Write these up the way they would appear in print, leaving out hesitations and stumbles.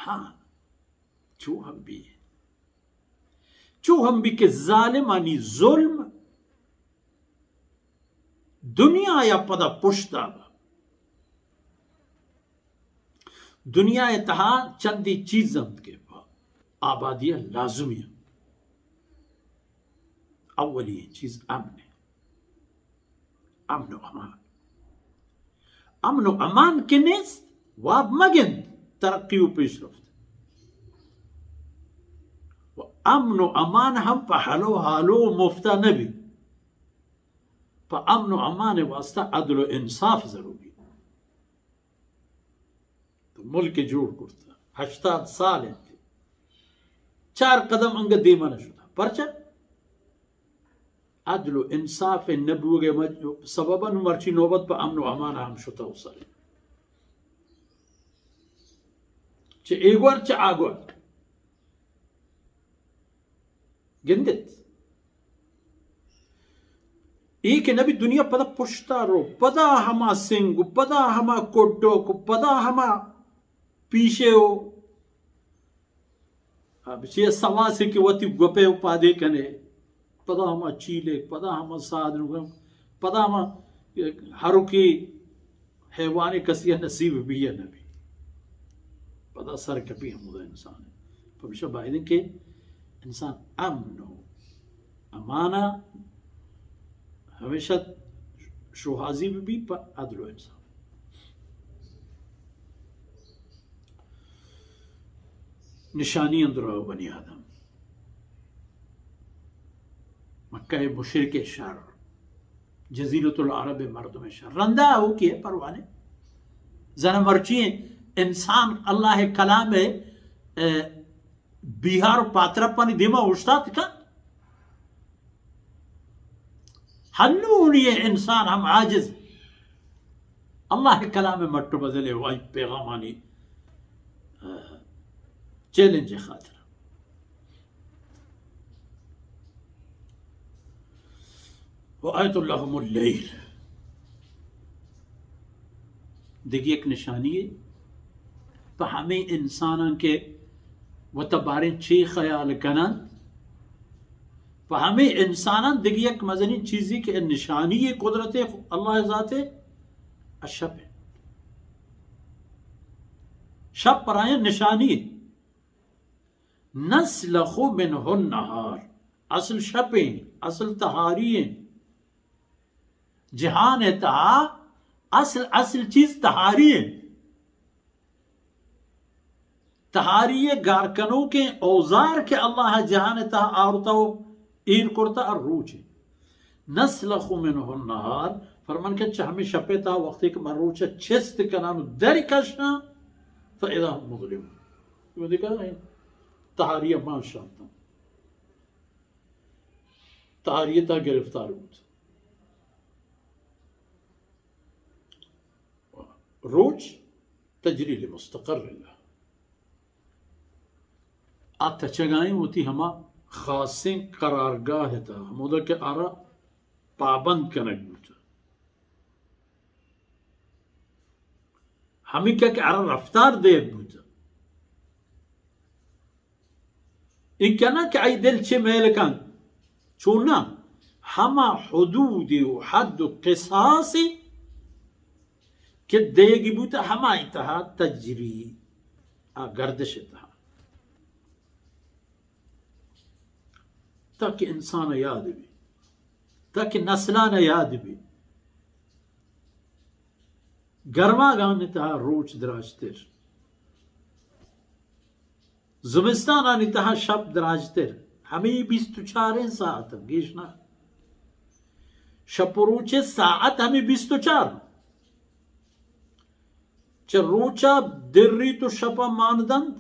ہاں چوہم بھی کہ ظالمانی ظلم دنیا یا پدا پشتا دنیا تہا چندی چیزند کے آبادیہ لازمی اولی چیز امن و امان. امن و امان کے نیست واب مگن ترقی و پیش رفت و امن و امان ہم پا حالو مفتا نبی. پا امن و امان واسطہ عدل و انصاف ضروری. تو ملک جوڑ کرتا 80 سال انتی 4 قدم انگا دیما نشدا پرچا عدل و انصاف نبوغ سببا مرچی نوبت پا امن و امان ہم شتا ہو سالے چه ایگوار چه آگوار گندت ایک نبی دنیا پدا پشتا رو پدا ہما سنگو پدا ہما کوٹو کو پدا ہما پیشے ہو اب چیئے سواسی کی وطی گپے ہو پادے کنے پدا ہما چیلے پدا ہما سادن پدا ہما ہرو کی حیوانی کسی نصیب بھی ہے نبی پدا سر کبھی ہمودہ انسان ہے پمیشہ باہدن کہ انسان امن و امانہ ہمیشہ شوحازی بھی پا عدل و انسان. نشانی اندر بنی آدم مکہ مشرک شر جزیرت العرب مردم شر رندہ ہو کیے پروانے زن مرچی انسان اللہ کلام بیہار پاترہ پانی دیما اشتات کا ہنونی انسان ہم عاجز اللہ کلام مٹو بدلے وائی پیغامانی چیلنج خاطر. وآیت اللہم اللیل دیکھیے ایک نشانی ہے تو ہمیں انسانوں کے وتباریں چی خیال کنن تو ہمیں انسانوں دیکھیے ایک مزنی چیزی کہ نشانی ہے قدرت اللہ ذات الشب ہے شب پر آئیں نشانی ہے نسلخ منہ النہار اصل شپیں اصل تہارییں جہان تہا اصل چیز تہاری ہے تہاری گارکنوں کے اوزار کے اللہ جہان تہا آرتا ہو ایر کرتا اور روچ ہے نسلخ منہ النہار فرمان کہ ہمیں شپے تہا وقتی کہ من روچا چست کنانو دری کشنا فَإِذَا هُمْ مُظْلِمُونَ یہ دیکھا ہے تہاریہ ماشاء اللہ تہاریہ گرفتار بود روچ تجری لمستقر اللہ آتا چگائیں ہوتی ہما خاصیں قرارگاہ تا ہمودہ کے آرہ پابند کنک بوتا ہمیں کیا کہ آرہ رفتار دے بوتا ان کنا کہ آئی دل چھے میلکان چونا ہما حدود و حد و قصاصی کہ دے گی بوتا ہما اتہا تجری گردش اتہا تاکہ انسان یاد بھی تاکہ نسلان یاد بھی گرما گان اتہا روچ دراجتر زمستان آنی تہا شب دراجتر ہمیں 24 ساعت گیشنا شب روچے ساعت ہمیں 24 چه روچا دری تو شپا ماندند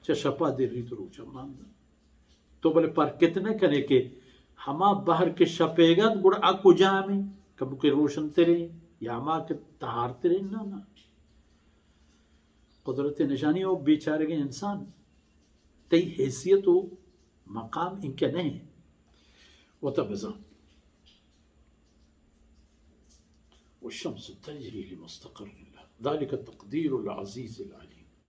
چه شپا دری تو روچا ماندند تو بلے پر کتنے کرے کہ ہما بہر کے شپے گا گوڑا آکو جامی کبھو کے روشن تیرے یا ہما کے تہار تیرے نا قدرت نشانی ہو بیچارے گے انسان تی حیثیت و مقام ان کے نہیں وتبزان والشمس تجري لمستقر لها ذلك التقدير العزيز العليم.